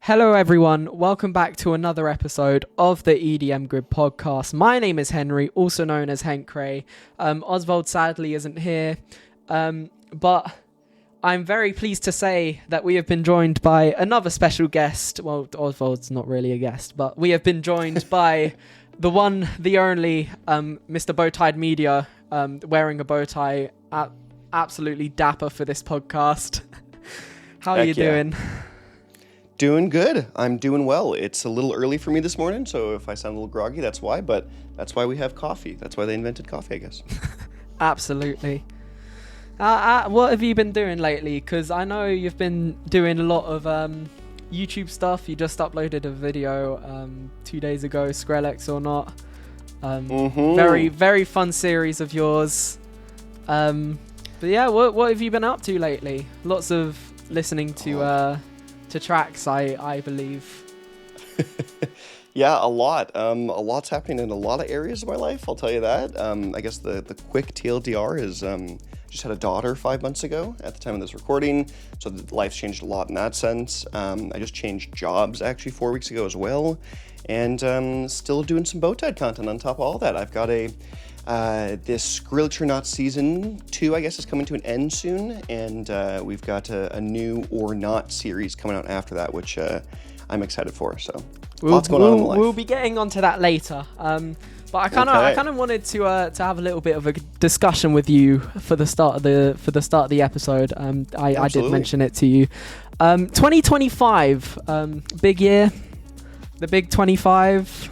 Hello everyone, welcome back to another episode of the EDM Grid podcast. My name is Henry, also known as Hank Ray. Oswald sadly isn't here, but I'm very pleased to say that we have been joined by another special guest. Well, Oswald's not really a guest, but we have been joined by the one, the only, Mr. Bowtied Media, wearing a bow tie, absolutely dapper for this podcast. How are you doing? Doing good. I'm doing well. It's a little early for me this morning, so if I sound a little groggy, that's why. But that's why we have coffee. That's why they invented coffee, I guess. Absolutely. What have you been doing lately? Because I know you've been doing a lot of YouTube stuff. You just uploaded a video 2 days ago, Skrillex or not. Very, very fun series of yours. But yeah, what have you been up to lately? Lots of listening to tracks, I believe. Yeah, a lot. A lot's happening in a lot of areas of my life, I'll tell you that. I guess the quick TLDR is just had a daughter 5 months ago at the time of this recording, so life's changed a lot in that sense. I just changed jobs actually 4 weeks ago as well, and still doing some Bowtied content on top of all that. I've got this Skrillex or Not Season 2, I guess, is coming to an end soon, and we've got a new Or Not series coming out after that, which I'm excited for. So lots going on in life. We'll be getting onto that later. But I kind of wanted to have a little bit of a discussion with you for the start of the episode. I did mention it to you. 2025, big year, the big 25.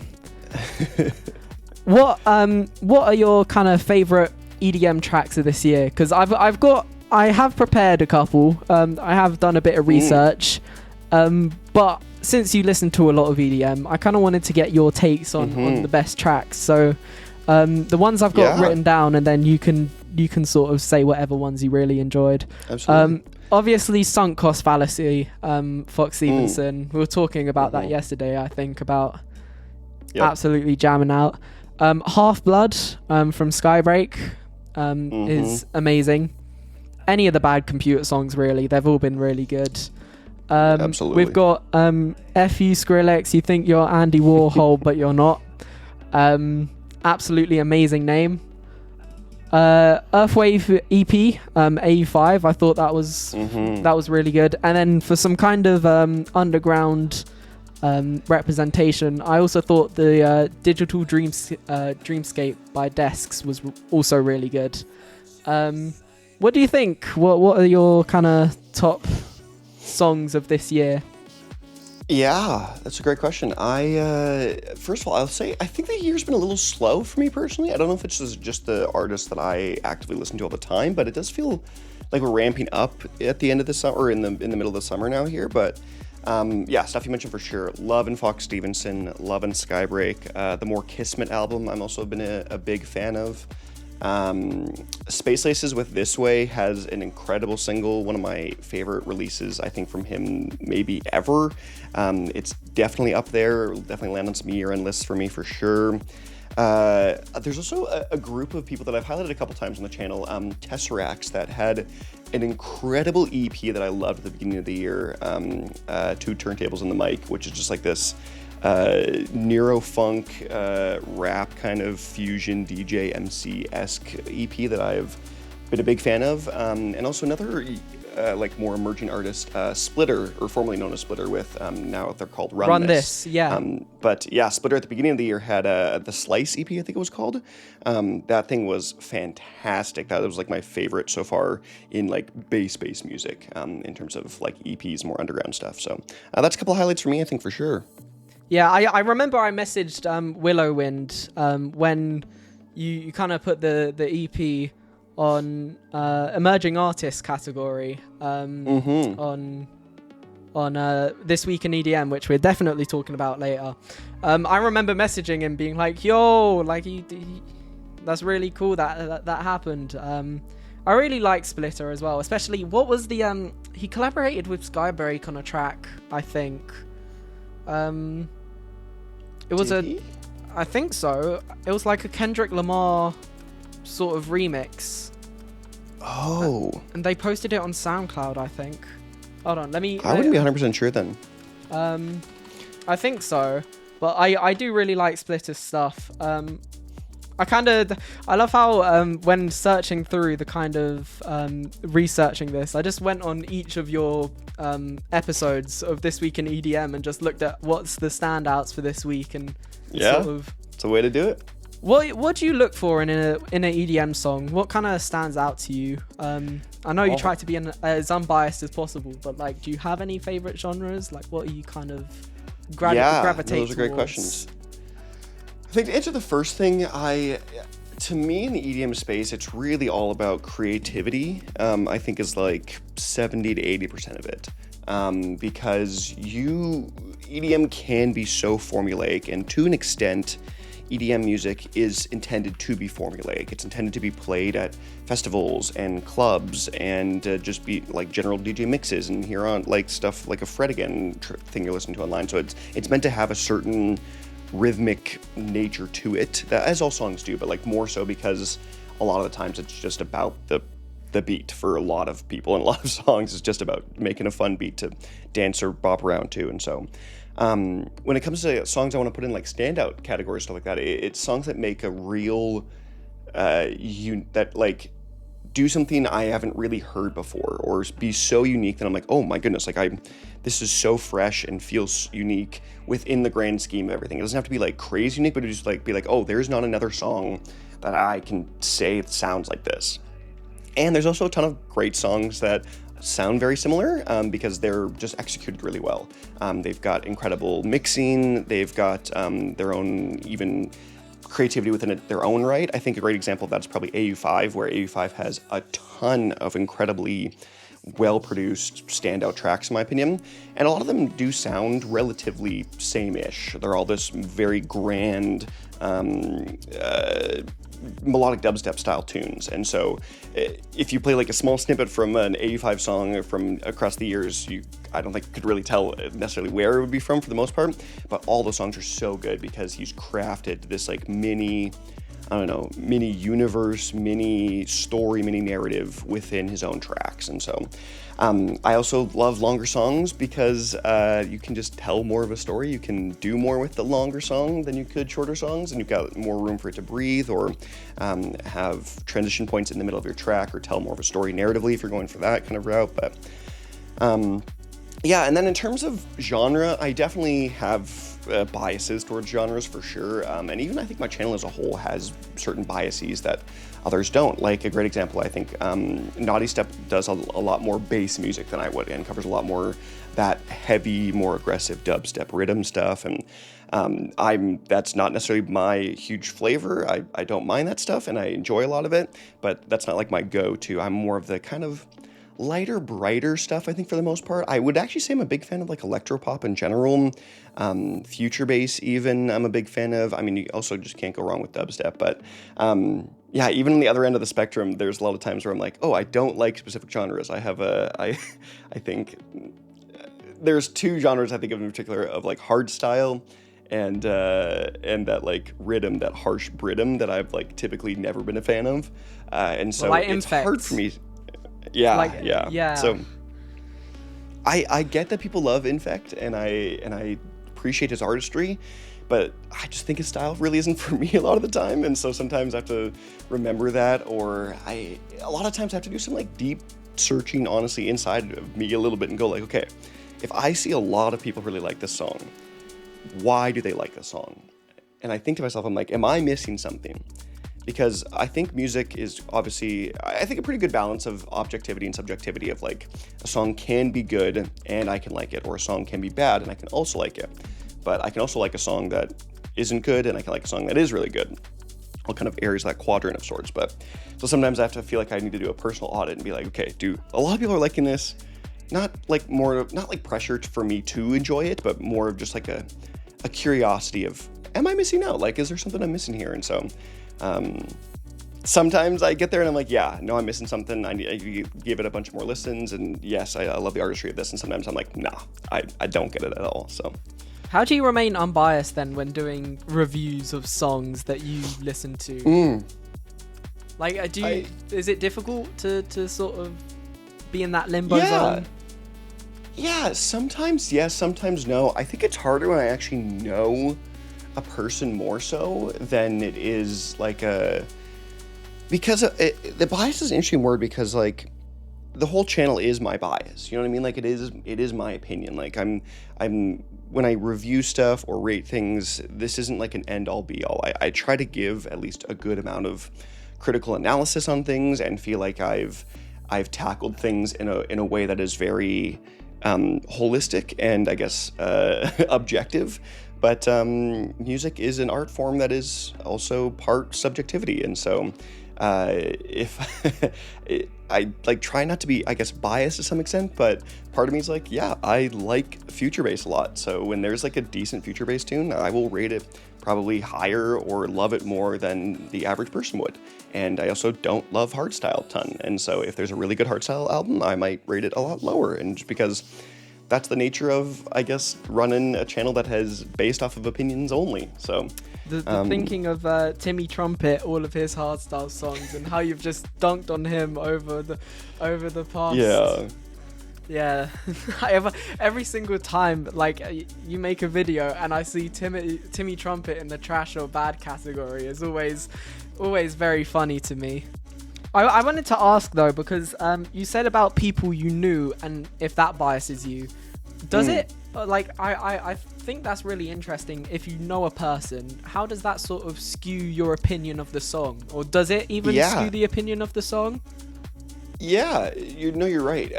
What are your kind of favorite EDM tracks of this year? Because I have prepared a couple. I have done a bit of research, but since you listen to a lot of EDM, I kind of wanted to get your takes on the best tracks. So the ones I've got written down, and then you can sort of say whatever ones you really enjoyed. Absolutely. Obviously, Sunk Cost Fallacy, Fox Stevenson. We were talking about that yesterday, I think, about absolutely jamming out. Half Blood from Skybreak is amazing. Any of the Bad Computer songs, really, they've all been really good. Absolutely. We've got F You Skrillex, You Think You're Andy Warhol but you're not. Absolutely amazing name. Earthwave EP, AU5, I thought that was really good. And then for some kind of underground representation, I also thought the Digital Dreamscape by Desks was also really good. What do you think? What are your kind of top songs of this year? Yeah, that's a great question. First of all, I'll say I think the year's been a little slow for me personally. I don't know if it's just the artists that I actively listen to all the time, but it does feel like we're ramping up at the end of the summer, or in the middle of the summer now here. But stuff you mentioned for sure. Loving Fox Stevenson, loving Skybreak. The More Kismet album, I'm also been a big fan of. Space Laces with This Way has an incredible single, one of my favorite releases, I think, from him maybe ever. It's definitely up there, definitely land on some year-end lists for me for sure. There's also a group of people that I've highlighted a couple times on the channel, Tesseracts, that had an incredible EP that I loved at the beginning of the year, Two Turntables and the Mic, which is just like this neurofunk rap kind of fusion DJ MC-esque EP that I've been a big fan of, and also another like more emerging artist, Splitter, or formerly known as Splitter, with now they're called Run This. But yeah, Splitter at the beginning of the year had the Slice EP, I think it was called. That thing was fantastic. That was like my favorite so far in like bass music, in terms of like EPs, more underground stuff. So that's a couple of highlights for me, I think, for sure. Yeah, I remember I messaged Willow Wind when you kind of put the EP on emerging artists category on This Week in EDM, which we're definitely talking about later. I remember messaging him being like, yo, like that's really cool that happened. I really like Splitter as well, especially what was the he collaborated with Skybreak on a track, I think. It was I think so. It was like a Kendrick Lamar sort of remix. Oh. And they posted it on SoundCloud, I think. Hold on, let me... I wouldn't be 100% sure then. I think so, but I do really like Splitter's stuff. I love how when searching through the kind of researching this, I just went on each of your episodes of This Week in EDM and just looked at what's the standouts for this week and sort of. It's a way to do it. What do you look for in an EDM song? What kind of stands out to you? I know you try to be as unbiased as possible, but like, do you have any favorite genres? Like, what are you kind of gravitate those are great questions. I think to answer the first thing, to me in the EDM space, it's really all about creativity. I think is like 70 to 80% of it, because EDM can be so formulaic, and to an extent, EDM music is intended to be formulaic. It's intended to be played at festivals and clubs and just be like general DJ mixes and hear on like stuff like a Fred Again thing you're listening to online. So it's meant to have a certain rhythmic nature to it, that, as all songs do, but like more so because a lot of the times it's just about the beat for a lot of people, and a lot of songs is just about making a fun beat to dance or bop around to. And so when it comes to songs I want to put in like standout categories, stuff like that, it's songs that make a real that like do something I haven't really heard before, or be so unique that I'm like, oh my goodness, like this is so fresh and feels unique within the grand scheme of everything. It doesn't have to be like crazy unique, but it just like be like, oh, there's not another song that I can say it sounds like this. And there's also a ton of great songs that sound very similar because they're just executed really well. They've got incredible mixing. They've got their own even creativity within their own right. I think a great example of that is probably AU5, where AU5 has a ton of incredibly well-produced standout tracks, in my opinion, and a lot of them do sound relatively same-ish. They're all this very grand melodic dubstep style tunes, and so if you play like a small snippet from an AU5 song from across the years, I don't think could really tell necessarily where it would be from for the most part, but all the songs are so good because he's crafted this like mini universe, mini story, mini narrative within his own tracks. And so I also love longer songs because you can just tell more of a story. You can do more with the longer song than you could shorter songs, and you've got more room for it to breathe, or have transition points in the middle of your track, or tell more of a story narratively if you're going for that kind of route. But yeah, and then in terms of genre, I definitely have biases towards genres for sure, and even I think my channel as a whole has certain biases that others don't. Like a great example, I think Naughty Step does a lot more bass music than I would, and covers a lot more that heavy, more aggressive dubstep rhythm stuff, and that's not necessarily my huge flavor. I don't mind that stuff, and I enjoy a lot of it, but that's not like my go-to. I'm more of the kind of lighter, brighter stuff, I think, for the most part. I would actually say I'm a big fan of like electropop in general, future bass even I'm a big fan of. I mean, you also just can't go wrong with dubstep, but yeah, even on the other end of the spectrum, there's a lot of times where I'm like, oh, I don't like specific genres. I think there's two genres I think of in particular, of like hard style and that like rhythm, that harsh Brittom that I've like typically never been a fan of, and so it's hard for me. Yeah. So I get that people love Infect, and I appreciate his artistry, but I just think his style really isn't for me a lot of the time, and so sometimes I have to remember that, or a lot of times I have to do some like deep searching honestly inside of me a little bit and go like, okay, if I see a lot of people really like this song, why do they like this song? And I think to myself, I'm like, am I missing something? Because I think music is obviously, I think, a pretty good balance of objectivity and subjectivity, of like a song can be good and I can like it, or a song can be bad and I can also like it. But I can also like a song that isn't good and I can like a song that is really good. All kind of areas of that quadrant of sorts. But so sometimes I have to feel like I need to do a personal audit and be like, okay, a lot of people are liking this? Not like pressure for me to enjoy it, but more of just like a curiosity of, am I missing out? Like, is there something I'm missing here? And so sometimes I get there and I'm like, yeah, no, I'm missing something. I need to give it a bunch more listens, and yes, I love the artistry of this. And sometimes I'm like, nah, I don't get it at all. So how do you remain unbiased then when doing reviews of songs that you listen to? Like, is it difficult to sort of be in that limbo zone? Yeah, sometimes yes, sometimes no. I think it's harder when I actually know a person more so than it is like a because the bias is an interesting word because like the whole channel is my bias. You know what I mean? Like it is my opinion. Like I'm when I review stuff or rate things, this isn't like an end all be all. I try to give at least a good amount of critical analysis on things and feel like I've tackled things in a way that is very holistic and I guess objective. But music is an art form that is also part subjectivity, and so if I like try not to be, I guess, biased to some extent, but part of me is like, yeah, I like future bass a lot. So when there's like a decent future bass tune, I will rate it probably higher or love it more than the average person would. And I also don't love hardstyle a ton. And so if there's a really good hardstyle album, I might rate it a lot lower. And just because that's the nature of, I guess, running a channel that has based off of opinions only. So the thinking of Timmy Trumpet, all of his hardstyle songs, and how you've just dunked on him over the past. yeah. Yeah, every single time, like you make a video and I see Timmy Trumpet in the trash or bad category is always very funny to me. I wanted to ask though, because you said about people you knew and if that biases you, does it like I think that's really interesting. If you know a person, how does that sort of skew your opinion of the song, or does it even skew the opinion of the song? Yeah, you're right.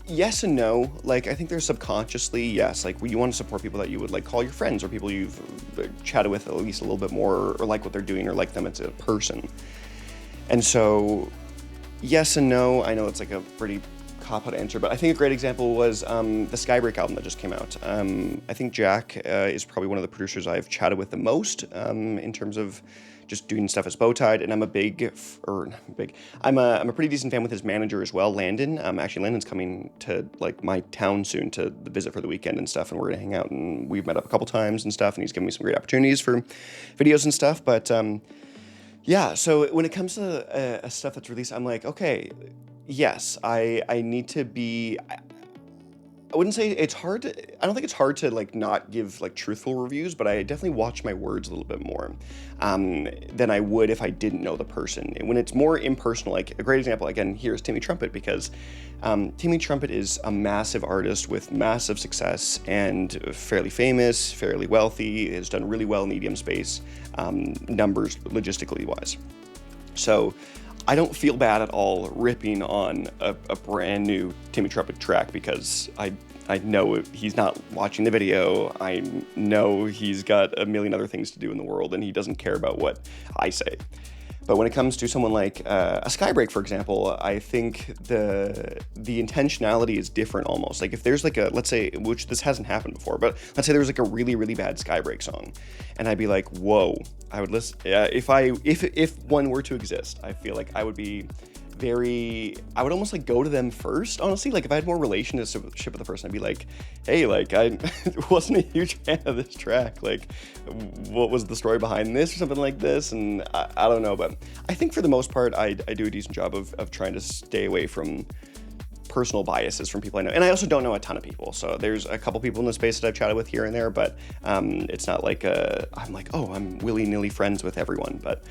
Yes and no. Like, I think there's subconsciously, yes, like you want to support people that you would like call your friends or people you've chatted with at least a little bit more or like what they're doing or like them as a person. And so, yes and no. I know it's like a pretty cop-out answer, but I think a great example was the Skybreak album that just came out. I think Jack is probably one of the producers I've chatted with the most in terms of just doing stuff as Bowtied, and I'm a pretty decent fan with his manager as well, Landon. Actually, Landon's coming to like my town soon to visit for the weekend and stuff, and we're gonna hang out, and we've met up a couple times and stuff, and he's given me some great opportunities for videos and stuff. But yeah, so when it comes to stuff that's released, I'm like, okay, yes, I need to be. I wouldn't say it's hard to, I don't think it's hard to like not give like truthful reviews, but I definitely watch my words a little bit more than I would if I didn't know the person. And when it's more impersonal, like a great example, again, here is Timmy Trumpet, because Timmy Trumpet is a massive artist with massive success and fairly famous, fairly wealthy, has done really well in the EDM space, numbers logistically wise. So I don't feel bad at all ripping on a brand new Timmy Trumpet track because I know he's not watching the video. I know he's got a million other things to do in the world and he doesn't care about what I say. But when it comes to someone like a Skybreak, for example, I think the intentionality is different almost. Like if there's like let's say, which this hasn't happened before, but let's say there was like a really, really bad Skybreak song, and I'd be like, whoa, I would listen. If one were to exist, I feel like I would be I would almost like go to them first, honestly. Like if I had more relationship with the person, I'd be like, hey, like I wasn't a huge fan of this track, like what was the story behind this or something like this, and I don't know, but I think for the most part I do a decent job of trying to stay away from personal biases from people I know. And I also don't know a ton of people, so there's a couple people in the space that I've chatted with here and there, but it's not like I'm like, oh, I'm willy-nilly friends with everyone. But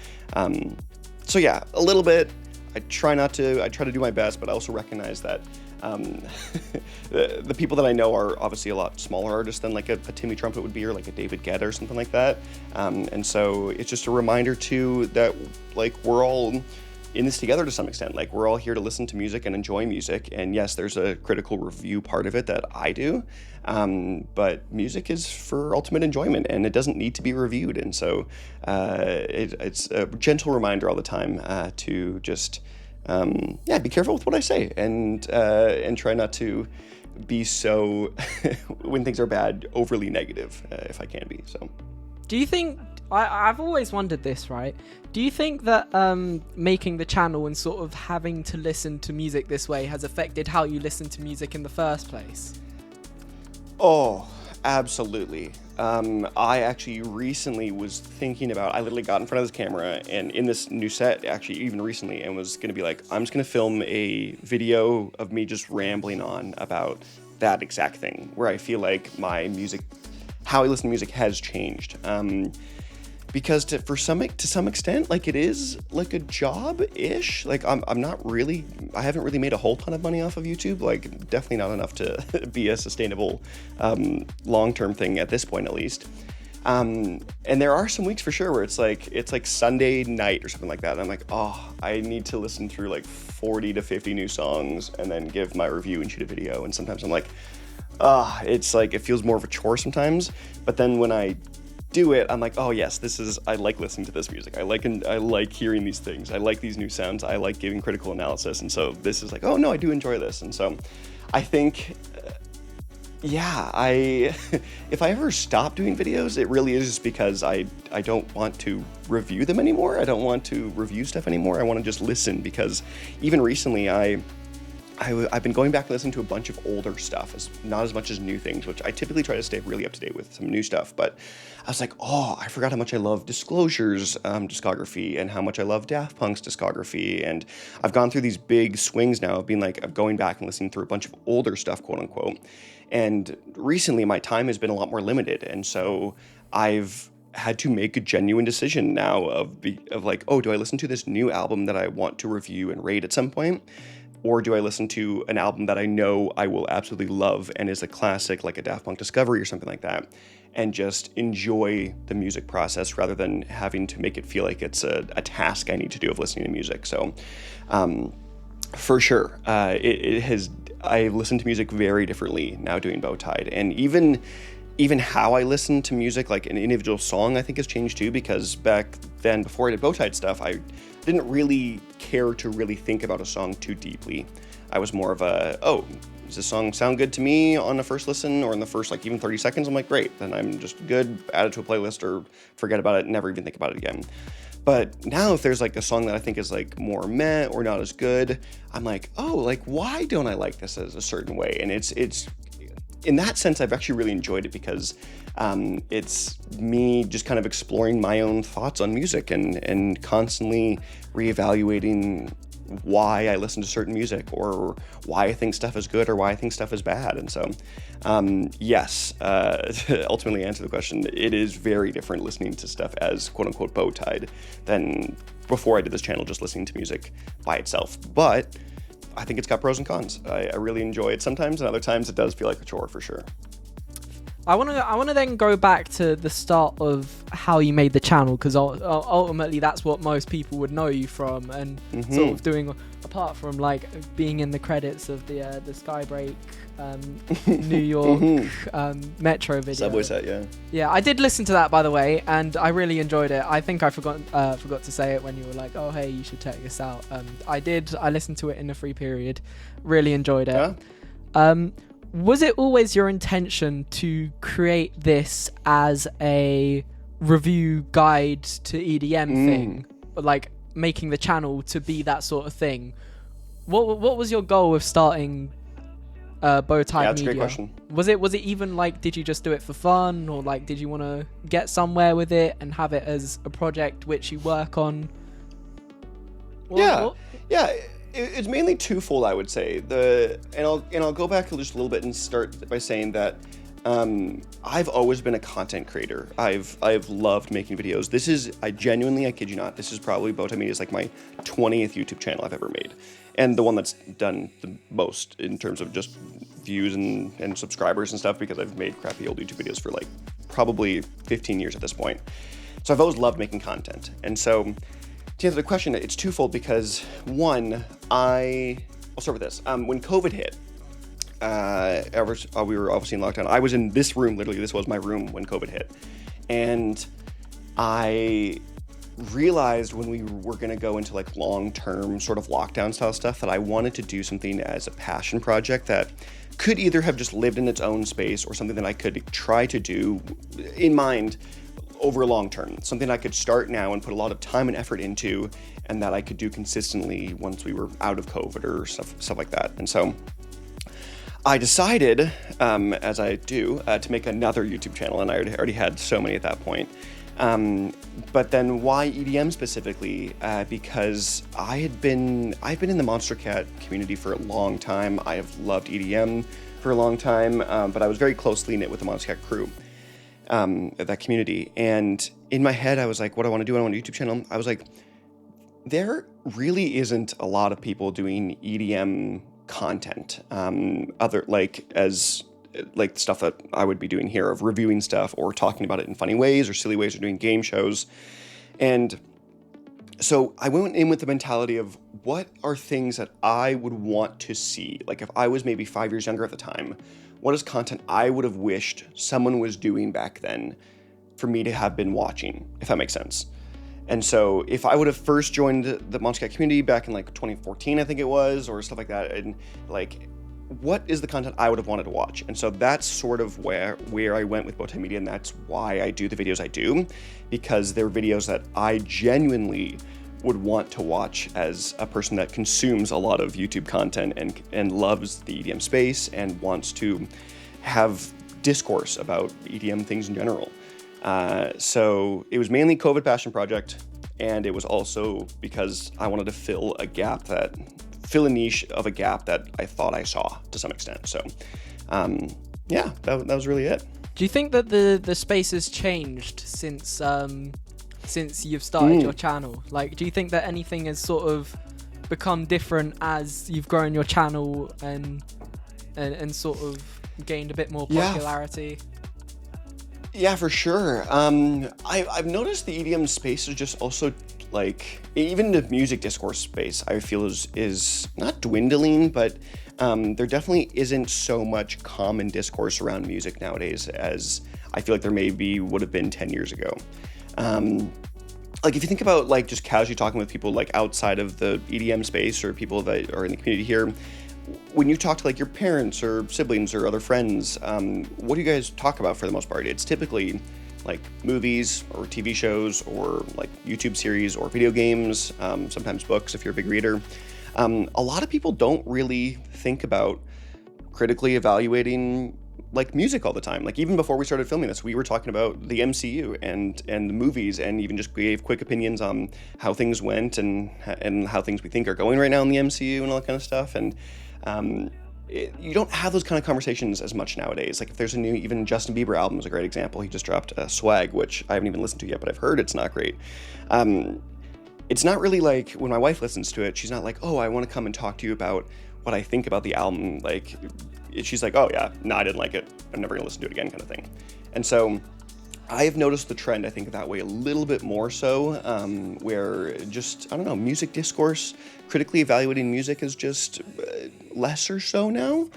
so yeah, a little bit. I try to do my best, but I also recognize that the people that I know are obviously a lot smaller artists than like a Timmy Trumpet would be, or like a David Guetta or something like that. And so it's just a reminder too that like we're all in this together to some extent. Like we're all here to listen to music and enjoy music. And yes, there's a critical review part of it that I do. But music is for ultimate enjoyment and it doesn't need to be reviewed. And so it's a gentle reminder all the time to just be careful with what I say and try not to be so when things are bad overly negative if I can be. So do you think I've always wondered this, right? Do you think that making the channel and sort of having to listen to music this way has affected how you listen to music in the first place? Oh, absolutely. I actually recently was thinking about, I literally got in front of this camera and in this new set, actually even recently, and was going to be like, I'm just going to film a video of me just rambling on about that exact thing, where I feel like my music, how I listen to music has changed. Because to some extent, like, it is like a job-ish. Like, I'm not really, I haven't really made a whole ton of money off of YouTube. Like, definitely not enough to be a sustainable long-term thing at this point, at least. And there are some weeks for sure where it's like Sunday night or something like that, and I'm like, oh, I need to listen through like 40 to 50 new songs and then give my review and shoot a video. And sometimes I'm like, it's like, it feels more of a chore sometimes. But then when I do it, I'm like, oh yes, I like listening to this music. I like hearing these things. I like these new sounds. I like giving critical analysis. And so this is like, oh no, I do enjoy this. And so I think, if I ever stop doing videos, it really is just because I don't want to review them anymore. I don't want to review stuff anymore. I want to just listen, because even recently I've been going back and listening to a bunch of older stuff, not as much as new things, which I typically try to stay really up to date with some new stuff. But I was like, oh, I forgot how much I love Disclosure's discography and how much I love Daft Punk's discography. And I've gone through these big swings now of being like, of going back and listening through a bunch of older stuff, quote unquote. And recently my time has been a lot more limited. And so I've had to make a genuine decision now of like, oh, do I listen to this new album that I want to review and rate at some point? Or do I listen to an album that I know I will absolutely love and is a classic, like a Daft Punk Discovery or something like that, and just enjoy the music process rather than having to make it feel like it's a task I need to do of listening to music? So for sure, I listen to music very differently now doing Bowtied. And even how I listen to music, like an individual song, I think has changed too, because back then, before I did Bowtied stuff, I didn't really care to really think about a song too deeply. I was more of a, oh, does this song sound good to me on the first listen or in the first like even 30 seconds? I'm like, great, then I'm just good, add it to a playlist or forget about it, never even think about it again. But now if there's like a song that I think is like more meh or not as good, I'm like, oh, like, why don't I like this as a certain way? And it's in that sense, I've actually really enjoyed it, because it's me just kind of exploring my own thoughts on music and constantly reevaluating why I listen to certain music, or why I think stuff is good or why I think stuff is bad. And so, yes, to ultimately answer the question, it is very different listening to stuff as quote unquote Bowtied than before I did this channel, just listening to music by itself. But I think it's got pros and cons. I really enjoy it sometimes, and other times it does feel like a chore for sure. I want to then go back to the start of how you made the channel, because ultimately that's what most people would know you from, and sort of doing, apart from like being in the credits of the Skybreak New York Metro video. Subway set, yeah. Yeah, I did listen to that, by the way, and I really enjoyed it. I think I forgot to say it when you were like, oh hey, you should check this out. I listened to it in the free period, really enjoyed it. Yeah. Was it always your intention to create this as a review guide to EDM thing, like making the channel to be that sort of thing? What was your goal with starting Bowtied Media? That's a great question. Was it even like, did you just do it for fun, or like did you want to get somewhere with it and have it as a project which you work on? Yeah. It's mainly twofold, I would say. I'll go back just a little bit and start by saying that I've always been a content creator. I've loved making videos. I kid you not, this is probably Bowtied Media is like my 20th YouTube channel I've ever made, and the one that's done the most in terms of just views and subscribers and stuff, because I've made crappy old YouTube videos for like probably 15 years at this point. So I've always loved making content, and so to answer the question, it's twofold, because one, I'll start with this. When COVID hit, we were obviously in lockdown. I was in this room, literally, this was my room when COVID hit. And I realized when we were going to go into like long-term sort of lockdown style stuff, that I wanted to do something as a passion project that could either have just lived in its own space, or something that I could try to do in mind over long term, something I could start now and put a lot of time and effort into, and that I could do consistently once we were out of COVID or stuff like that. And so I decided, as I do, to make another YouTube channel, and I already had so many at that point. But then why EDM specifically? Because I've been in the Monster Cat community for a long time. I have loved EDM. for a long time, but I was very closely knit with the Monster Cat crew, that community. And in my head, I was like, what do I want to do? I want a YouTube channel. I was like, there really isn't a lot of people doing EDM content, other like stuff that I would be doing here, of reviewing stuff or talking about it in funny ways or silly ways or doing game shows. And so I went in with the mentality of, what are things that I would want to see? Like, if I was maybe 5 years younger at the time, what is content I would have wished someone was doing back then for me to have been watching, if that makes sense? And so if I would have first joined the Monster Cat community back in like 2014, I think it was, or stuff like that, and like, what is the content I would have wanted to watch? And so that's sort of where I went with Bowtied Media, and that's why I do the videos I do, because they're videos that I genuinely would want to watch as a person that consumes a lot of YouTube content and loves the EDM space and wants to have discourse about EDM things in general. So it was mainly COVID passion project, and it was also because I wanted to fill a niche of a gap that I thought I saw to some extent. So, yeah, that was really it. Do you think that the space has changed since you've started your channel? Like, do you think that anything has sort of become different as you've grown your channel and sort of gained a bit more popularity? Yeah, for sure. I've noticed the EDM space is just also, like, even the music discourse space, I feel is not dwindling, but there definitely isn't so much common discourse around music nowadays as I feel like there would have been 10 years ago. Like, if you think about, like, just casually talking with people, like, outside of the EDM space or people that are in the community here, when you talk to, like, your parents or siblings or other friends, what do you guys talk about for the most part? It's typically, like, movies or TV shows or, like, YouTube series or video games, sometimes books if you're a big reader. A lot of people don't really think about critically evaluating, like, music all the time. Like, even before we started filming this, we were talking about the MCU and the movies, and even just gave quick opinions on how things went and how things we think are going right now in the MCU and all that kind of stuff. And you don't have those kind of conversations as much nowadays. Like, if there's a new, even Justin Bieber album is a great example. He just dropped Swag, which I haven't even listened to yet, but I've heard it's not great. It's not really like, when my wife listens to it, she's not like, oh, I want to come and talk to you about what I think about the album. Like, she's like, oh yeah, no, I didn't like it, I'm never gonna listen to it again, kind of thing. And so I've noticed the trend, I think, that way a little bit more so, where just, I don't know, music discourse, critically evaluating music is just lesser so now,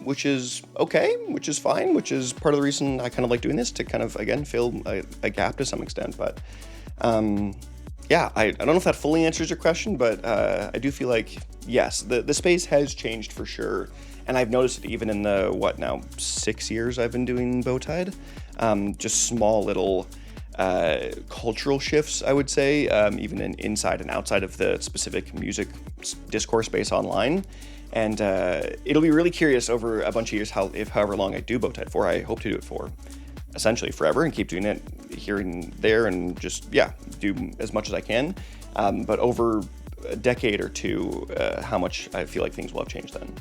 which is okay, which is fine, which is part of the reason I kind of like doing this, to kind of, again, fill a gap to some extent. But yeah, I don't know if that fully answers your question, but I do feel like, yes, the space has changed for sure. And I've noticed it even in the, 6 years I've been doing Bowtied. Just small little cultural shifts, I would say, even inside and outside of the specific music discourse space online. And it'll be really curious over a bunch of years however long I do Bowtied for. I hope to do it for essentially forever and keep doing it here and there and just, do as much as I can. But over a decade or two, how much I feel like things will have changed then.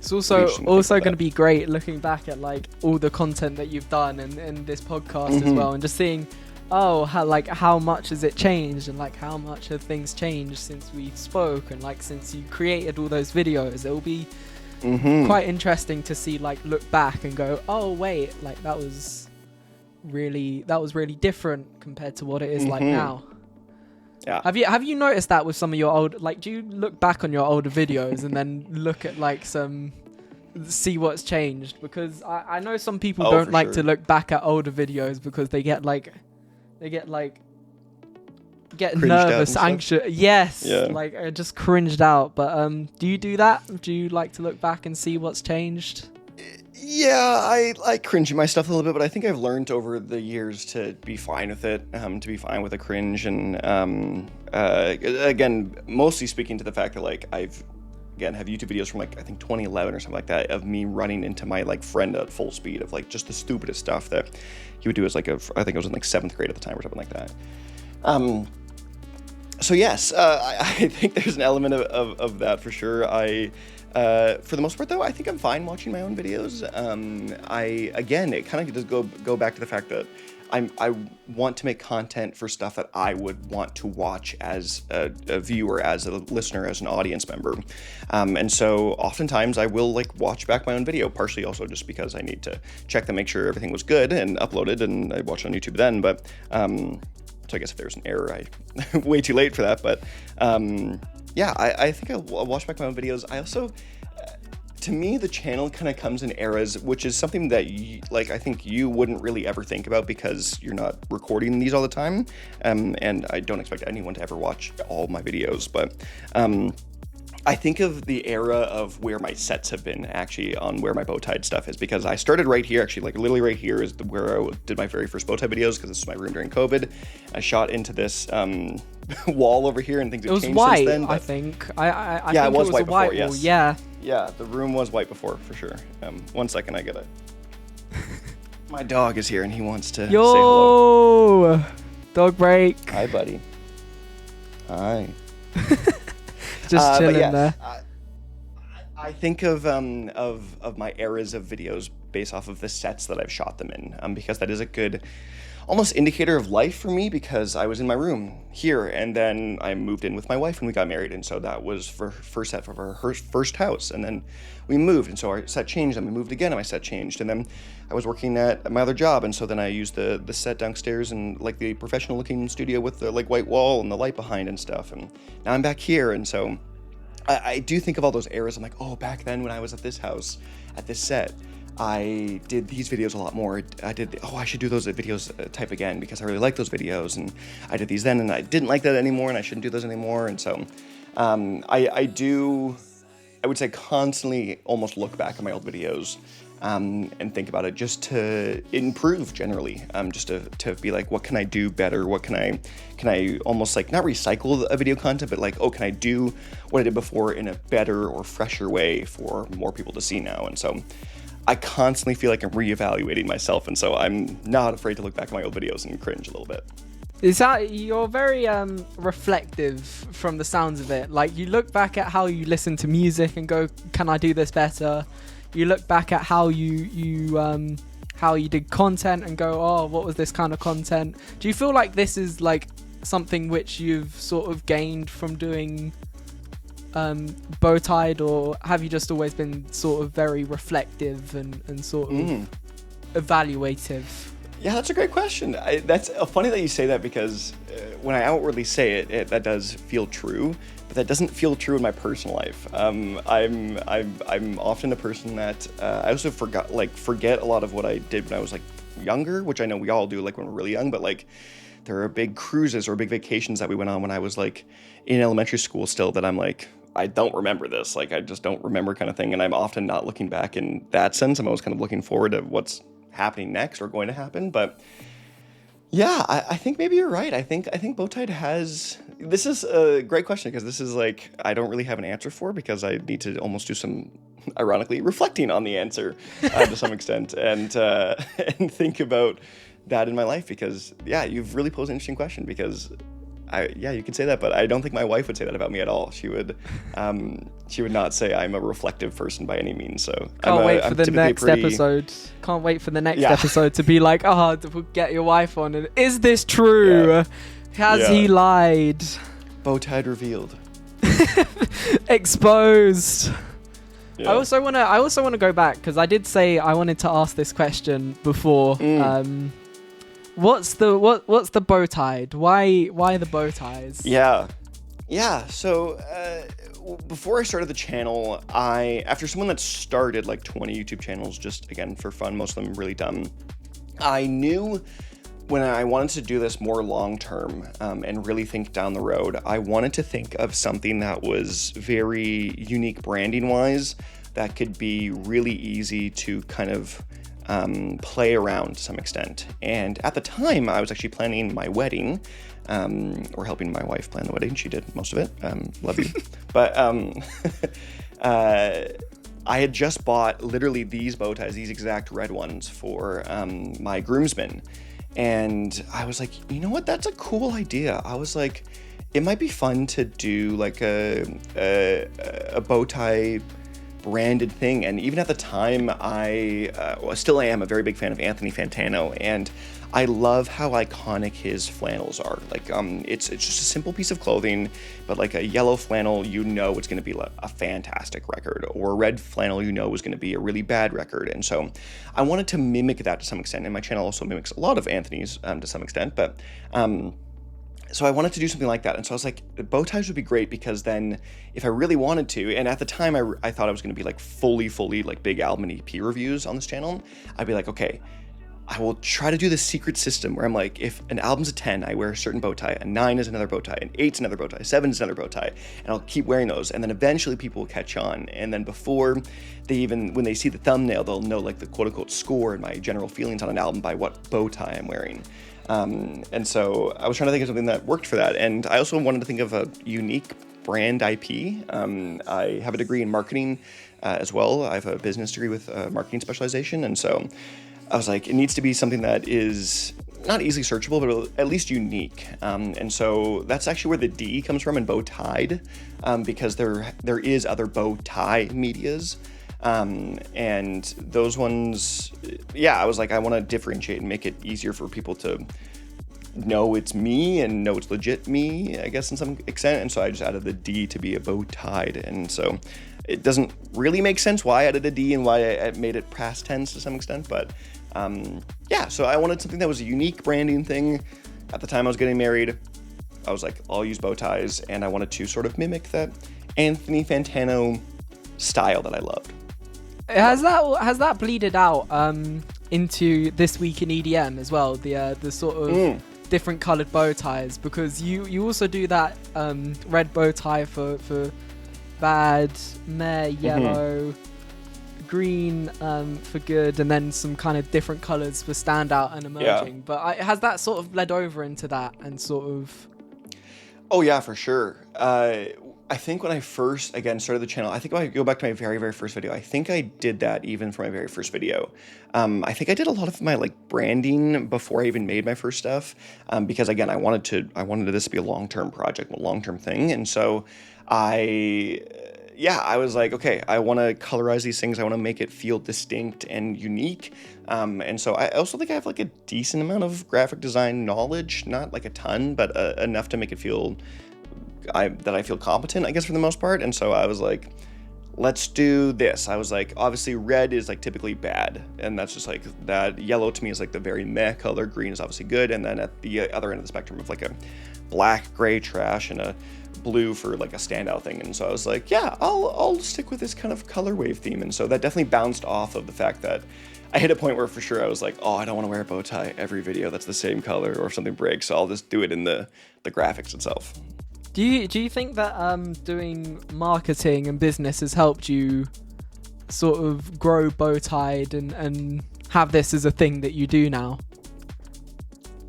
It's also going to be great looking back at, like, all the content that you've done and this podcast as well, and just seeing, how much has it changed, and, like, how much have things changed since we spoke, and, like, since you created all those videos. It'll be quite interesting to see, like, look back and go, oh wait, like, that was really different compared to what it is like now. Yeah. Have you noticed that with some of your old, like, do you look back on your older videos and then look at, like, see what's changed? Because I know some people don't like to look back at older videos because they get nervous, anxious. Yes. Yeah. Like, I just cringed out. But do you do that? Do you like to look back and see what's changed? Yeah, I cringe at my stuff a little bit, but I think I've learned over the years to be fine with it, to be fine with a cringe, and again, mostly speaking to the fact that, like, have YouTube videos from, like, I think 2011 or something like that, of me running into my, like, friend at full speed of, like, just the stupidest stuff that he would do as, like, I think it was in, like, 7th grade at the time or something like that. So yes, I think there's an element of that for sure. For the most part, though, I think I'm fine watching my own videos. It kind of does go back to the fact that I want to make content for stuff that I would want to watch as a viewer, as a listener, as an audience member. And so oftentimes I will like watch back my own video, partially also just because I need to check to make sure everything was good and uploaded, and I watched on YouTube then. But so I guess if there's an error, I way too late for that. But I think I'll watch back my own videos. I also, to me, the channel kind of comes in eras, which is something that I think you wouldn't really ever think about because you're not recording these all the time. And I don't expect anyone to ever watch all my videos, but I think of the era of where my sets have been actually on where my Bowtied stuff is, because I started right here, actually, like literally right here is where I did my very first Bowtied videos, because this is my room during COVID. I shot into this wall over here, and things have changed white, since then. I think. I yeah, think it was white white before, wall. yes. Yeah. Yeah, the room was white before, for sure. 1 second, I gotta... My dog is here, and he wants to say hello. Yo! Dog break. Hi, buddy. Hi. Just chilling there. I think of my eras of videos based off of the sets that I've shot them in, because that is a good almost indicator of life for me, because I was in my room here, and then I moved in with my wife and we got married, and so that was for first set for our first house, and then we moved, and so our set changed, and we moved again, and my set changed, and then I was working at my other job, and so then I used the set downstairs and like the professional looking studio with the like white wall and the light behind and stuff, and now I'm back here, and so I do think of all those eras. I'm like, oh, back then when I was at this house, at this set, I did these videos a lot more. I should do those videos type again, because I really like those videos, and I did these then, and I didn't like that anymore, and I shouldn't do those anymore, and so I would say constantly almost look back at my old videos and think about it just to improve generally, just to be like, what can I do better? What can I almost like not recycle a video content, but like, oh, can I do what I did before in a better or fresher way for more people to see now? And so I constantly feel like I'm reevaluating myself, and so I'm not afraid to look back at my old videos and cringe a little bit. You're very reflective from the sounds of it. Like, you look back at how you listen to music and go, can I do this better? You look back at how you did content and go, oh, what was this kind of content? Do you feel like this is like something which you've sort of gained from doing Bowtied, or have you just always been sort of very reflective and sort of evaluative? Yeah, that's a great question. That's funny that you say that, because when I outwardly say it, that does feel true, but that doesn't feel true in my personal life. I'm often a person that I also forget a lot of what I did when I was like younger, which I know we all do, like when we're really young, but like there are big cruises or big vacations that we went on when I was like in elementary school still that I'm like, I don't remember this. Like, I just don't remember, kind of thing. And I'm often not looking back in that sense. I'm always kind of looking forward to what's happening next or going to happen. But yeah, I think maybe you're right. I think Bowtied has, this is a great question, because this is like, I don't really have an answer for, because I need to almost do some, ironically, reflecting on the answer to some extent, and think about that in my life, because yeah, you've really posed an interesting question, because you could say that, but I don't think my wife would say that about me at all. She would not say I'm a reflective person by any means. So Can't wait for the next episode. Can't wait for the next episode to be like, oh, we'll get your wife on. And is this true? Yeah. Has he lied? Bowtied revealed. Exposed. Yeah. I also wanna go back, because I did say I wanted to ask this question before. What's the Bowtied? Why the bow ties? Yeah. So before I started the channel, after someone that started like 20 YouTube channels just again for fun, most of them really dumb, I knew when I wanted to do this more long term and really think down the road, I wanted to think of something that was very unique branding wise, that could be really easy to kind of play around to some extent. And at the time, I was actually planning my wedding, or helping my wife plan the wedding. She did most of it. Love you. But I had just bought literally these bow ties, these exact red ones, for my groomsmen. And I was like, you know what? That's a cool idea. I was like, it might be fun to do like a bow tie branded thing. And even at the time, still am a very big fan of Anthony Fantano, and I love how iconic his flannels are. Like, it's just a simple piece of clothing, but like a yellow flannel, you know it's going to be a fantastic record, or a red flannel, you know is going to be a really bad record. And so I wanted to mimic that to some extent, and my channel also mimics a lot of Anthony's to some extent, but so I wanted to do something like that. And so I was like, bow ties would be great, because then if I really wanted to, and at the time I thought I was going to be like fully like big album and EP reviews on this channel, I'd be like, okay, I will try to do this secret system where I'm like, if an album's a 10, I wear a certain bow tie, a 9 is another bow tie, an 8's another bow tie, 7's another bow tie, and I'll keep wearing those, and then eventually people will catch on, and then before when they see the thumbnail, they'll know like the quote-unquote score and my general feelings on an album by what bow tie I'm wearing. And so I was trying to think of something that worked for that, and I also wanted to think of a unique brand IP. I have a degree in marketing as well. I have a business degree with marketing specialization, and so I was like, it needs to be something that is not easily searchable, but at least unique. And so that's actually where the D comes from in Bowtied, because there is other bow tie medias. And those ones, I was like, I want to differentiate and make it easier for people to know it's me and know it's legit me, I guess, in some extent. And so I just added the D to be a Bowtied. And so it doesn't really make sense why I added a D and why I made it past tense to some extent, but so I wanted something that was a unique branding thing. At the time I was getting married, I was like, I'll use bow ties, and I wanted to sort of mimic that Anthony Fantano style that I loved. Has that bleeded out into This Week in EDM as well? The sort of different coloured bow ties, because you also do that red bow tie for bad, meh, yellow, green for good, and then some kind of different colours for standout and emerging. Yeah. But has that sort of bled over into that and sort of? Oh yeah, for sure. I think when I first, again, started the channel, I think if I go back to my very, very first video, I think I did that even for my very first video. I think I did a lot of my like branding before I even made my first stuff, because again, I wanted this to be a long-term project, a long-term thing. And so I was like, okay, I want to colorize these things. I want to make it feel distinct and unique. And so I also think I have like a decent amount of graphic design knowledge, not like a ton, but enough to make it feel that I feel competent, I guess, for the most part. And so I was like, let's do this. I was like, obviously red is like typically bad, and that's just like that. Yellow to me is like the very meh color. Green is obviously good, and then at the other end of the spectrum of like a black, gray trash, and a blue for like a standout thing. And so I was like, yeah, I'll stick with this kind of color wave theme. And so that definitely bounced off of the fact that I hit a point where for sure I was like, oh, I don't want to wear a bow tie every video that's the same color, or if something breaks, so I'll just do it in the graphics itself. Do you think that doing marketing and business has helped you sort of grow Bowtied and have this as a thing that you do now?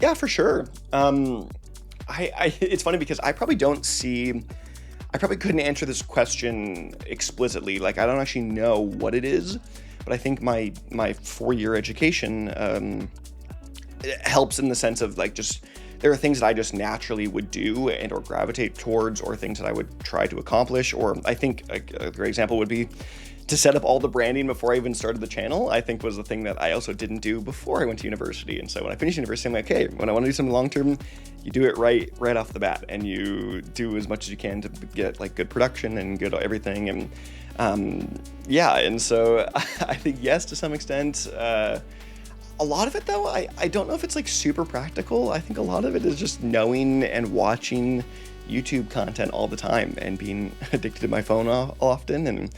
Yeah, for sure. It's funny because I probably couldn't answer this question explicitly. Like, I don't actually know what it is, but I think my 4-year education helps in the sense of like, just there are things that I just naturally would do and or gravitate towards, or things that I would try to accomplish. Or I think a great example would be to set up all the branding before I even started the channel, I think was the thing that I also didn't do before I went to university. And so when I finished university, I'm like, okay, when I want to do something long-term, you do it right off the bat, and you do as much as you can to get like good production and good everything. And and so I think yes, to some extent. A lot of it, though, I don't know if it's like super practical. I think a lot of it is just knowing and watching YouTube content all the time and being addicted to my phone often and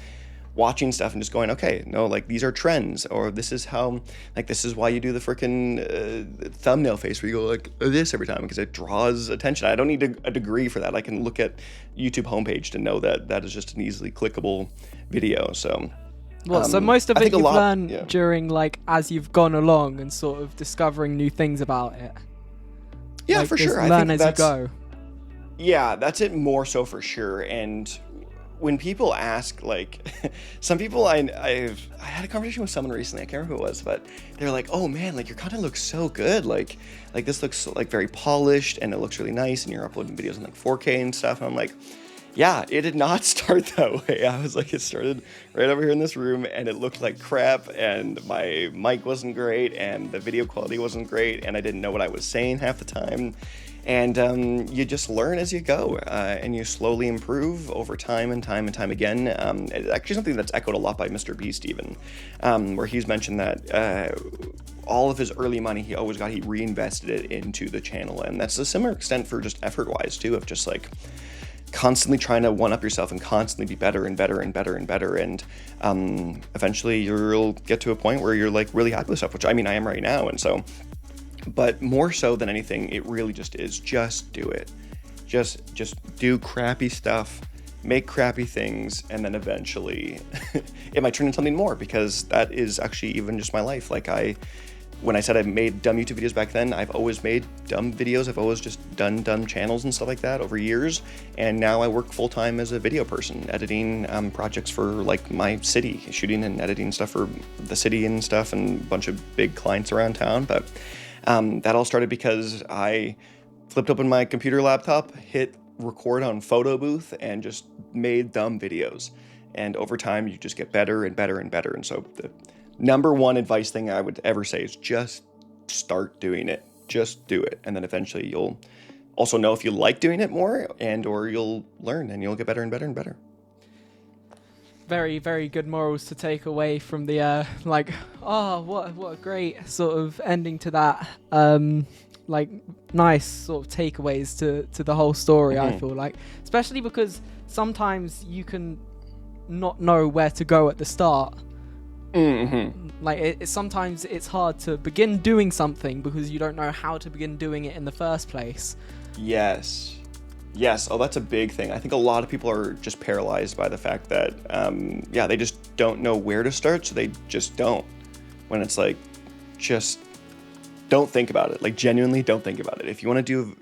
watching stuff and just going, okay, no, like these are trends, or this is how, like, this is why you do the freaking thumbnail face where you go like this every time, because it draws attention. I don't need a degree for that. I can look at YouTube homepage to know that that is just an easily clickable video. So. Well, so most of it you've learned during, like, as you've gone along and sort of discovering new things about it. Yeah, like, for sure. Learn as you go. Yeah, that's it more so for sure. And when people ask, like, some people, I had a conversation with someone recently, I can't remember who it was, but they're like, oh man, like your content looks so good. Like this looks like very polished and it looks really nice, and you're uploading videos in like 4K and stuff. And I'm like, Yeah, it did not start that way. I was like, it started right over here in this room, and it looked like crap, and my mic wasn't great, and the video quality wasn't great, and I didn't know what I was saying half the time. And you just learn as you go, and you slowly improve over time and time and time again. It's actually something that's echoed a lot by Mr. Beast, even, where he's mentioned that all of his early money he reinvested it into the channel, and that's a similar extent for just effort-wise too, of just like constantly trying to one-up yourself and constantly be better and better and better and better, and eventually you'll get to a point where you're like really happy with stuff, which I mean I am right now. And so, but more so than anything, it really just is just do it. Just do crappy stuff, make crappy things, and then eventually it might turn into something more, because that is actually even just my life. Like when I said I made dumb YouTube videos back then, I've always made dumb videos. I've always just done dumb channels and stuff like that over years. And now I work full time as a video person, editing projects for like my city, shooting and editing stuff for the city and stuff, and a bunch of big clients around town. But that all started because I flipped open my computer laptop, hit record on photo booth, and just made dumb videos. And over time, you just get better and better and better. And so the number one advice thing I would ever say is just start doing it. Just do it. And then eventually you'll also know if you like doing it more, or you'll learn and you'll get better and better and better. Very, very good morals to take away from the what a great sort of ending to that. Like nice sort of takeaways to the whole story. I feel like, especially because sometimes you can not know where to go at the start. Like sometimes it's hard to begin doing something because you don't know how to begin doing it in the first place. Yes. Oh, that's a big thing. I think a lot of people are just paralyzed by the fact that, they just don't know where to start, so they just don't. When it's like, just don't think about it. Like, genuinely don't think about it. If you want to do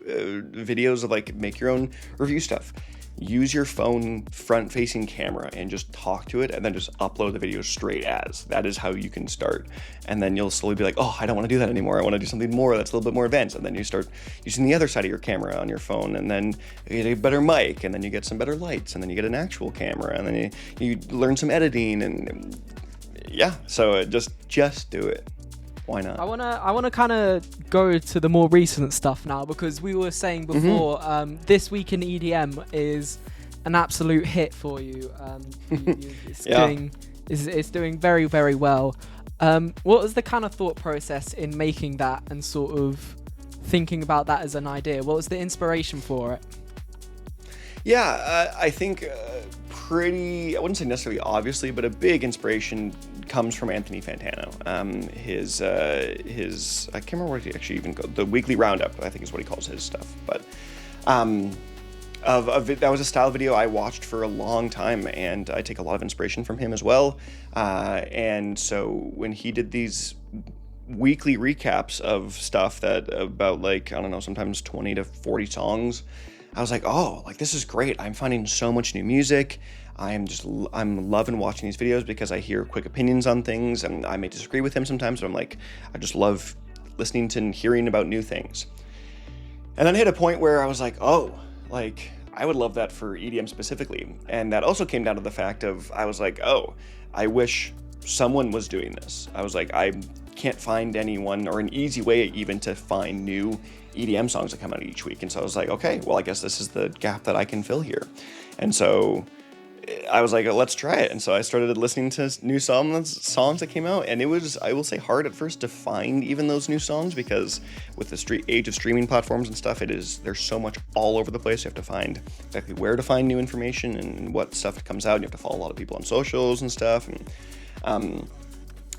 videos of like make your own review stuff, use your phone front-facing camera and just talk to it, and then just upload the video straight as. That is how you can start. And then you'll slowly be like, oh, I don't want to do that anymore. I want to do something more that's a little bit more advanced. And then you start using the other side of your camera on your phone, and then you get a better mic, and then you get some better lights, and then you get an actual camera, and then you learn some editing, and yeah. So just do it. Why not? I wanna kind of go to the more recent stuff now, because we were saying before, this week in EDM is an absolute hit for you. It's doing very, very well. What was the kind of thought process in making that and sort of thinking about that as an idea? What was the inspiration for it? Yeah, I think I wouldn't say necessarily obviously, but a big inspiration comes from Anthony Fantano. His I can't remember what he actually even called, the weekly roundup, I think is what he calls his stuff. But that was a style video I watched for a long time, and I take a lot of inspiration from him as well. And so when he did these weekly recaps of stuff that about like, I don't know, sometimes 20 to 40 songs, I was like, oh, like this is great. I'm finding so much new music. I'm loving watching these videos because I hear quick opinions on things, and I may disagree with him sometimes, but I'm like, I just love listening to and hearing about new things. And then I hit a point where I was like, oh, like I would love that for EDM specifically. And that also came down to the fact of, I was like, oh, I wish someone was doing this. I was like, I can't find anyone, or an easy way even to find new EDM songs that come out each week. And so I was like, okay, well, I guess this is the gap that I can fill here. And so I was like, let's try it. And so I started listening to new songs that came out, and it was, I will say, hard at first to find even those new songs, because with the age of streaming platforms and stuff, there's so much all over the place. You have to find exactly where to find new information and what stuff comes out. And you have to follow a lot of people on socials and stuff. And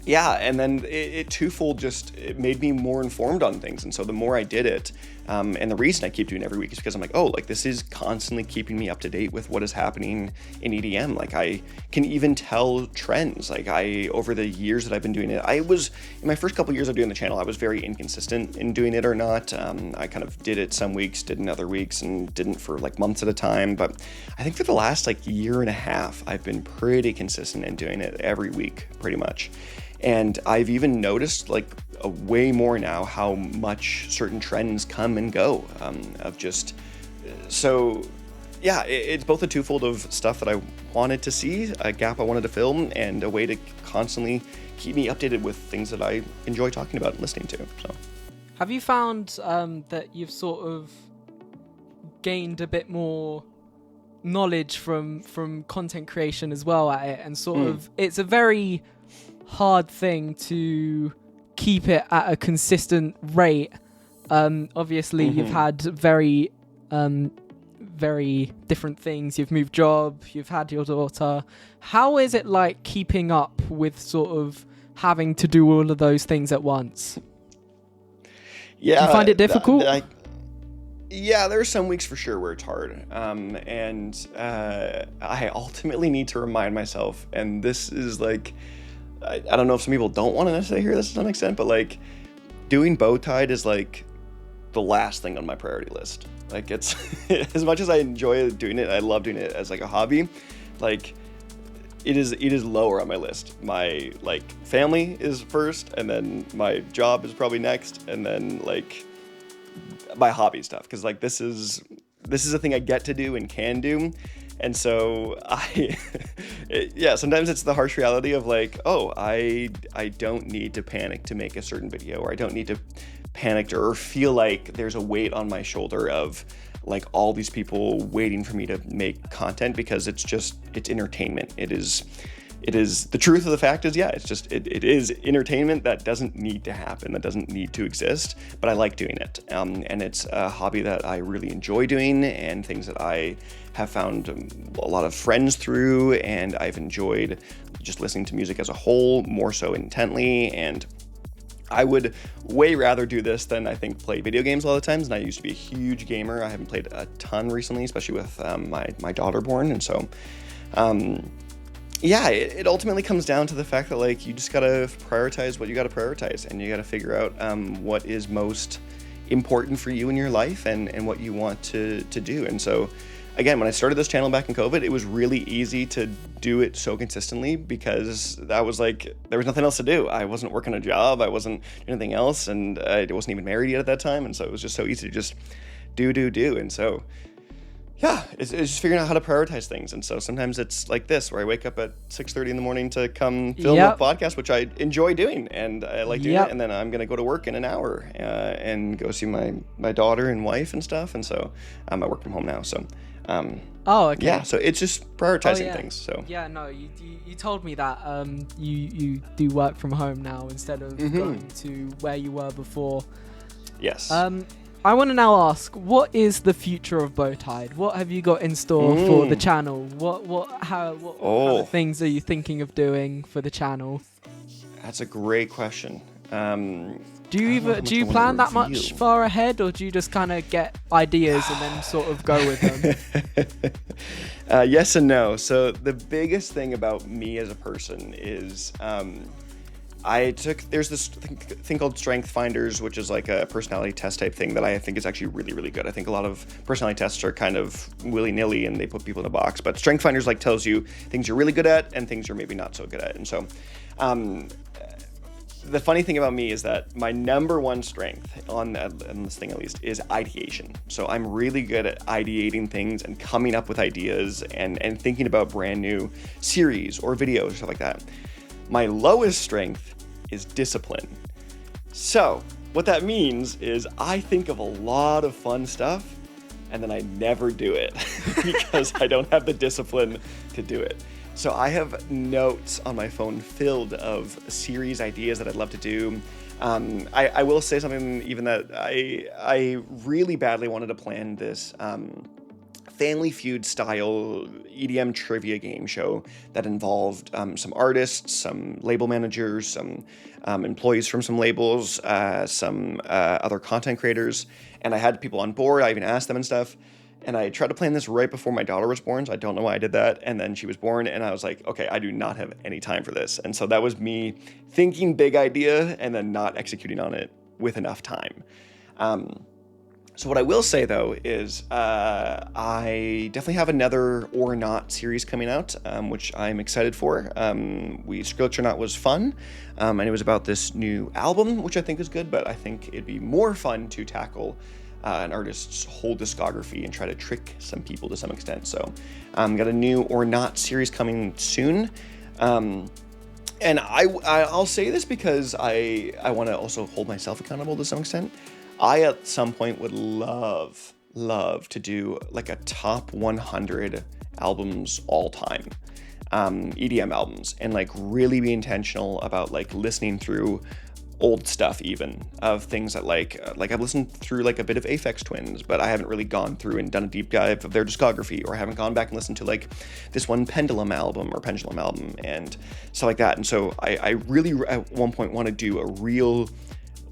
and then it twofold, it made me more informed on things. And so the more I did it, and the reason I keep doing it every week is because I'm like, oh, like this is constantly keeping me up to date with what is happening in EDM. Like I can even tell trends. Like over the years that I've been doing it, in my first couple years of doing the channel, I was very inconsistent in doing it or not. I kind of did it some weeks, did in other weeks, and didn't for like months at a time. But I think for the last like year and a half, I've been pretty consistent in doing it every week, pretty much. And I've even noticed like a way more now how much certain trends come and go, yeah, it's both a twofold of stuff that I wanted to see, a gap I wanted to fill, and a way to constantly keep me updated with things that I enjoy talking about and listening to. So, have you found that you've sort of gained a bit more knowledge from content creation as well at it, and sort of it's a very hard thing to keep it at a consistent rate. Obviously you've had very different things. You've moved job, you've had your daughter. How is it like keeping up with sort of having to do all of those things at once? Yeah, do you find it difficult? Yeah, there are some weeks for sure where it's hard. And I ultimately need to remind myself, and this is like, I don't know if some people don't want to necessarily hear this to some extent, but like doing Bowtied is like the last thing on my priority list. Like, it's as much as I enjoy doing it, I love doing it as like a hobby, like it is lower on my list. My like family is first, and then my job is probably next, and then like my hobby stuff, because like this is a thing I get to do and can do. And so sometimes it's the harsh reality of like, oh, I don't need to panic to make a certain video, or I don't need to panic or feel like there's a weight on my shoulder of like all these people waiting for me to make content, because it's entertainment. It is the truth of the fact is, it is entertainment that doesn't need to happen, that doesn't need to exist, but I like doing it. And it's a hobby that I really enjoy doing, and things that I have found a lot of friends through, and I've enjoyed just listening to music as a whole more so intently. And I would way rather do this than I think play video games a lot of times. And I used to be a huge gamer. I haven't played a ton recently, especially with my daughter born. And so, it ultimately comes down to the fact that like you just gotta prioritize what you gotta prioritize, and you gotta figure out what is most important for you in your life and what you want to do. And so, again, when I started this channel back in COVID, it was really easy to do it so consistently, because that was like, there was nothing else to do. I wasn't working a job, I wasn't doing anything else, and I wasn't even married yet at that time. And so it was just so easy to just do. And so, yeah, it's just figuring out how to prioritize things. And so sometimes it's like this, where I wake up at 6:30 in the morning to come film a podcast, which I enjoy doing, and I like doing it. And then I'm going to go to work in an hour and go see my daughter and wife and stuff. And so I work from home now. So, okay. Yeah, so it's just prioritizing things. So you told me that you do work from home now instead of going to where you were before. Yes. I want to now ask, what is the future of Bowtied? What have you got in store for the channel? What kind of things are you thinking of doing for the channel? That's a great question. Do you plan that much far ahead, or do you just kind of get ideas and then sort of go with them? Yes and no. So the biggest thing about me as a person is there's this thing called Strength Finders, which is like a personality test type thing that I think is actually really, really good. I think a lot of personality tests are kind of willy-nilly and they put people in a box, but Strength Finders like tells you things you're really good at and things you're maybe not so good at. And so the funny thing about me is that my number one strength on this thing, at least, is ideation. So I'm really good at ideating things and coming up with ideas and thinking about brand new series or videos or stuff like that. My lowest strength is discipline. So what that means is I think of a lot of fun stuff and then I never do it because I don't have the discipline to do it. So I have notes on my phone filled of series ideas that I'd love to do. I will say something even that I really badly wanted to plan this Family Feud style EDM trivia game show that involved some artists, some label managers, some employees from some labels, some other content creators, and I had people on board. I even asked them and stuff. And I tried to plan this right before my daughter was born, so I don't know why I did that. And then she was born, and I was like, okay, I do not have any time for this. And so that was me thinking big idea and then not executing on it with enough time. So what I will say, though, is I definitely have another Or Not series coming out, which I'm excited for. Skrillex or Not was fun, and it was about this new album, which I think is good, but I think it'd be more fun to tackle an artist's whole discography and try to trick some people to some extent. So got a new Or Not series coming soon. And I'll say this because I want to also hold myself accountable to some extent. I at some point would love to do like a top 100 albums all time, EDM albums, and like really be intentional about like listening through old stuff, even of things that like I've listened through like a bit of Aphex Twins, but I haven't really gone through and done a deep dive of their discography, or haven't gone back and listened to like this one Pendulum album and stuff like that. And so I really at one point want to do a real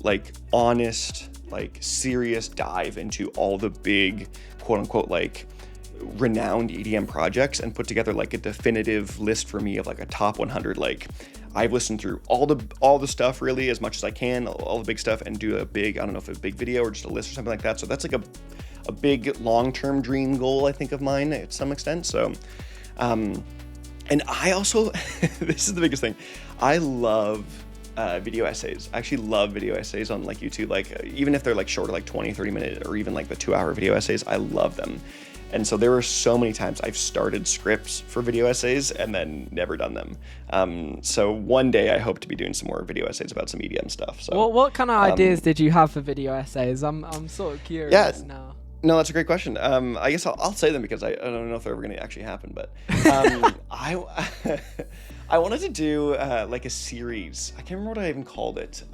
like honest, like serious dive into all the big quote unquote like renowned EDM projects and put together like a definitive list for me of like a top 100. Like I've listened through all the stuff really as much as I can, all the big stuff, and do a big, I don't know if it's a big video or just a list or something like that. So that's like a big long-term dream goal, I think, of mine at some extent. So, and I also, this is the biggest thing, I love video essays. I actually love video essays on like YouTube, like even if they're like shorter, like 20-30 minute, or even like the 2-hour video essays, I love them. And so there were so many times I've started scripts for video essays and then never done them. So one day I hope to be doing some more video essays about some EDM stuff. So what kind of ideas did you have for video essays? I'm sort of curious now. No, that's a great question. I guess I'll say them because I don't know if they're ever going to actually happen. But I wanted to do like a series. I can't remember what I even called it.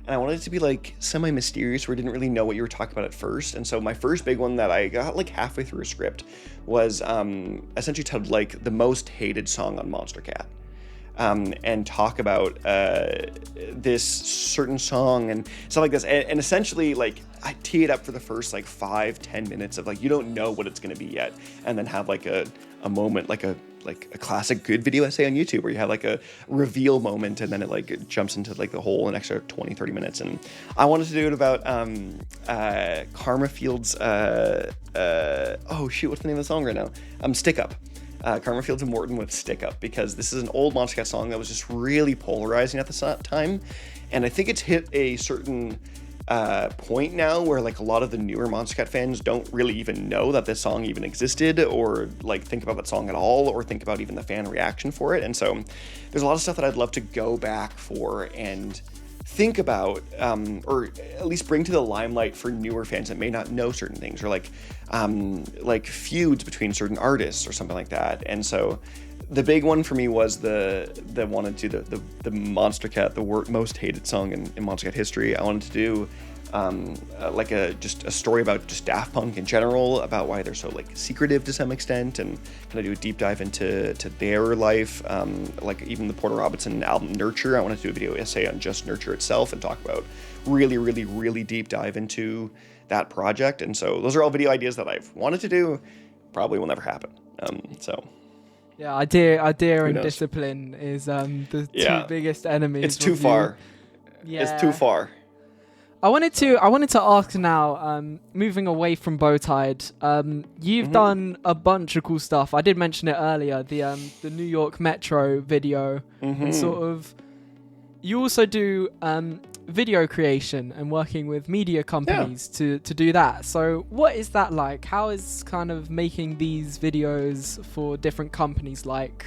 And I wanted it to be like semi-mysterious, where I didn't really know what you were talking about at first. And so my first big one that I got like halfway through a script was essentially titled like the most hated song on Monster Cat. And talk about this certain song and stuff like this. And essentially like I tee it up for the first like 5-10 minutes of like, you don't know what it's going to be yet. And then have like a moment, like a classic good video essay on YouTube where you have like a reveal moment and then it like jumps into like the whole an extra 20-30 minutes. And I wanted to do it about Karma Fields oh shoot, what's the name of the song right now? Stick Up. Karma Fields and Morton with Stick Up, because this is an old Monster Cat song that was just really polarizing at the time. And I think it's hit a certain point now where like a lot of the newer Monster Cat fans don't really even know that this song even existed, or like think about that song at all, or think about even the fan reaction for it. And so there's a lot of stuff that I'd love to go back for and think about, or at least bring to the limelight for newer fans that may not know certain things, or like feuds between certain artists or something like that. And so the big one for me was the wanted to the Monster Cat, the most hated song in Monster Cat history. I wanted to do like just a story about just Daft Punk in general, about why they're so like secretive to some extent, and kind of do a deep dive into their life, like even the Porter Robinson album Nurture. I wanted to do a video essay on just Nurture itself and talk about really deep dive into that project. And so those are all video ideas that I've wanted to do, probably will never happen. So yeah, idea and discipline is the two biggest enemies. It's too far. Yeah. It's too far. I wanted to ask now, moving away from Bowtied, you've done a bunch of cool stuff. I did mention it earlier, the New York Metro video, and sort of, you also do video creation and working with media companies to do that. So what is that like? How is kind of making these videos for different companies like?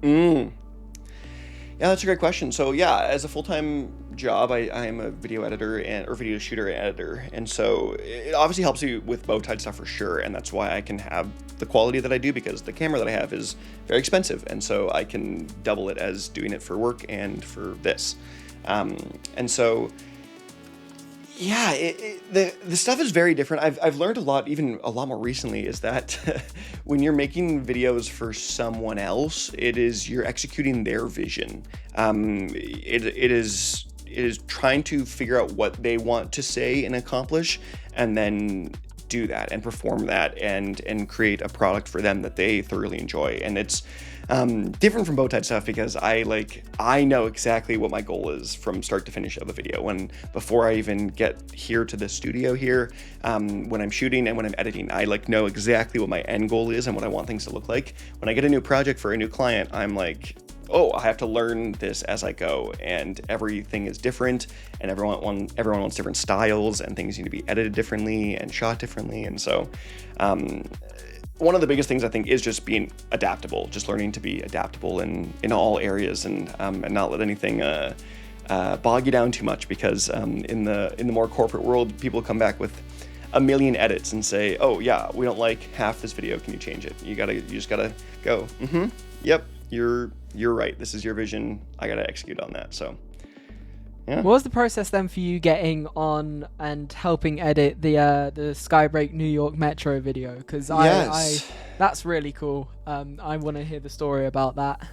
Yeah, that's a great question. So yeah, as a full-time job, I am a video editor or video shooter and editor. And so it obviously helps you with Bowtied stuff for sure. And that's why I can have the quality that I do, because the camera that I have is very expensive. And so I can double it as doing it for work and for this. And so, yeah, the stuff is very different. I've learned a lot, even a lot more recently, is that when you're making videos for someone else, you're executing their vision. It is trying to figure out what they want to say and accomplish, and then do that and perform that and create a product for them that they thoroughly enjoy. And it's different from Bowtied stuff because I know exactly what my goal is from start to finish of the video. Before I even get here to the studio here, when I'm shooting and when I'm editing, I know exactly what my end goal is and what I want things to look like. When I get a new project for a new client, I'm like, oh, I have to learn this as I go, and everything is different, and everyone wants different styles, and things need to be edited differently and shot differently. And so one of the biggest things I think is just being adaptable, just learning to be adaptable in all areas, and not let anything bog you down too much, because in the more corporate world, people come back with a million edits and say, oh yeah, we don't like half this video, can you change it? You just gotta go, yep, you're right, this is your vision, I gotta execute on that. So yeah. What was the process then for you getting on and helping edit the Skybreak New York Metro video? Because Yes. that's really cool. I want to hear the story about that.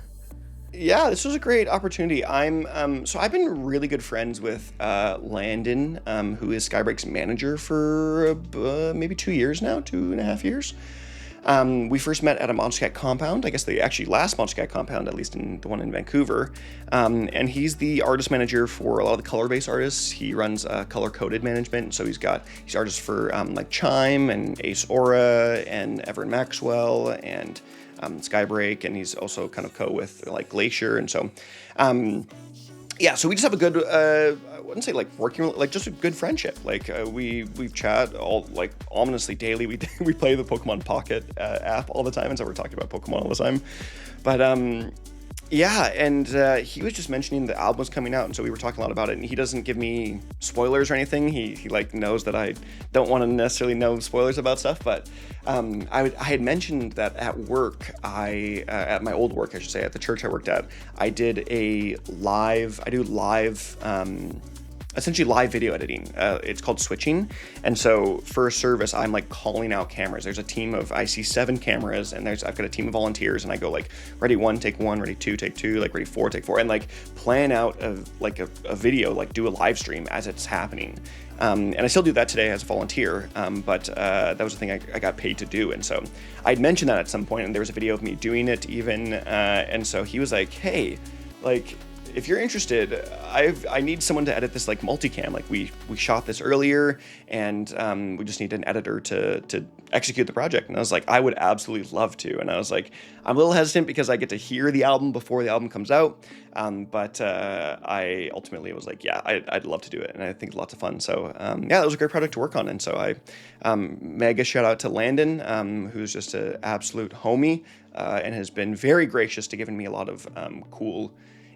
Yeah, this was a great opportunity. So I've been really good friends with Landon, who is Skybreak's manager for maybe 2 years now, 2.5 years. We first met at a Monster Cat compound, I guess the actually last Monster Cat compound, at least in the one in Vancouver. And he's the artist manager for a lot of the color-based artists. He runs color-coded management, so he's artists for like Chime and Ace Aura and Everett Maxwell and Skybreak, and he's also kind of with like Glacier. And so yeah, so we just have a good I wouldn't say like working, like just a good friendship. Like we chat all like ominously daily. We play the Pokemon Pocket app all the time, and so we're talking about Pokemon all the time. But yeah, and he was just mentioning the album was coming out, and so we were talking a lot about it. And he doesn't give me spoilers or anything. He like knows that I don't want to necessarily know spoilers about stuff. But I had mentioned that at work, at my old work, I should say, at the church I worked at, I do live essentially live video editing. It's called switching. And so for a service, I'm like calling out cameras. There's a team of, I see 7 cameras, and I've got a team of volunteers, and I go like, ready 1, take 1, ready 2, take 2, like ready 4, take 4, and like plan out a video, like do a live stream as it's happening. And I still do that today as a volunteer, but that was the thing I got paid to do. And so I'd mentioned that at some point, and there was a video of me doing it even. And so he was like, hey, like, if you're interested, I need someone to edit this like multicam. Like we shot this earlier, and we just need an editor to execute the project. And I was like, I would absolutely love to. And I was like, I'm a little hesitant because I get to hear the album before the album comes out. But I ultimately was like, yeah, I'd love to do it, and I think it's lots of fun. So yeah, that was a great project to work on. And so I mega shout out to Landon, who's just an absolute homie, and has been very gracious to giving me a lot of cool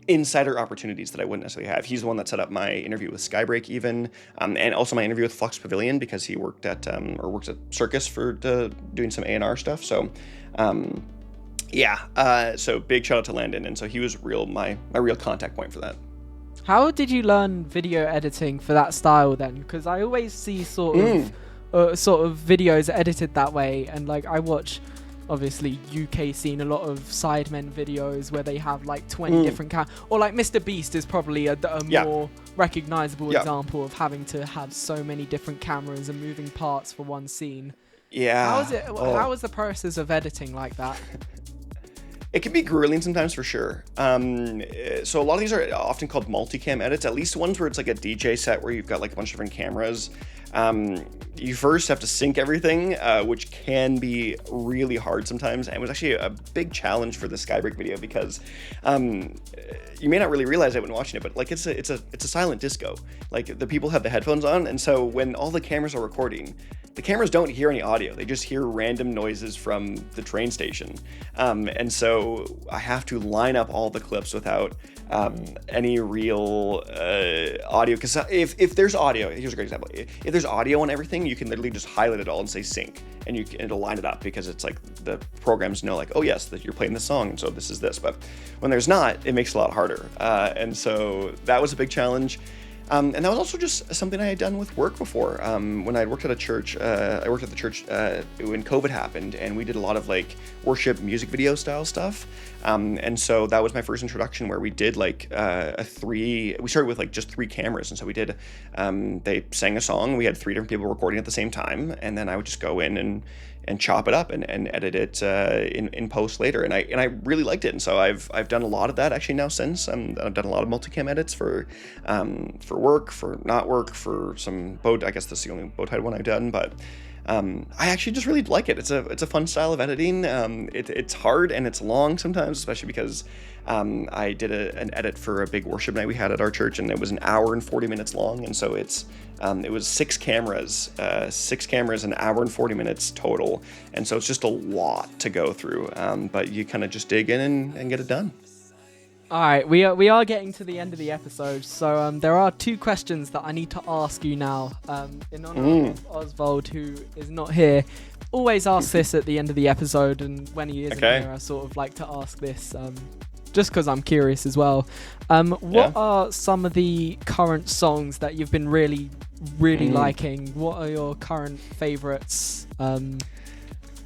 insider opportunities that I wouldn't necessarily have. He's the one that set up my interview with Skybreak even, and also my interview with Flux Pavilion, because he worked at works at Circus for doing some A&R stuff. So yeah, so big shout out to Landon. And so he was my real contact point for that. How did you learn video editing for that style then? Because I always see sort of videos edited that way, and like I watch obviously UK scene a lot of Sidemen videos where they have like 20 different or like Mr. Beast is probably a more recognizable example of having to have so many different cameras and moving parts for one scene. Yeah. How is the process of editing like that? It can be grueling sometimes, for sure. So a lot of these are often called multicam edits, at least ones where it's like a DJ set where you've got like a bunch of different cameras. You first have to sync everything, which can be really hard sometimes. And it was actually a big challenge for the Skybreak video because you may not really realize it when watching it, but like it's a silent disco. Like the people have the headphones on, and so when all the cameras are recording, the cameras don't hear any audio. They just hear random noises from the train station. And so I have to line up all the clips without any real audio. Because if there's audio, here's a great example. If there's audio on everything, you can literally just highlight it all and say sync, and it'll line it up, because it's like the programs know like, oh yes, that you're playing this song, and so this is this. But when there's not, it makes it a lot harder. And so that was a big challenge. And that was also just something I had done with work before. When I worked at a church, I worked at the church when COVID happened, and we did a lot of like worship music video style stuff. And so that was my first introduction, where we did like we started with like just 3 cameras. And so we did, they sang a song, we had 3 different people recording at the same time. And then I would just go in and chop it up and edit it in post later, and I really liked it. And so I've done a lot of that actually now since. I've done a lot of multicam edits for work, for not work, for some I guess this is the only Bowtied one I've done, but I actually just really like it. It's a fun style of editing. It's hard and it's long sometimes, especially because I did an edit for a big worship night we had at our church, and it was an hour and 40 minutes long. And so it was 6 cameras, an hour and 40 minutes total. And so it's just a lot to go through. But you kind of just dig in and get it done. All right, we are getting to the end of the episode, so there are 2 questions that I need to ask you now. In honor of Oswald, who is not here, always ask this at the end of the episode, and when he isn't here, I sort of like to ask this, just because I'm curious as well. What are some of the current songs that you've been really liking? What are your current favorites? Doesn't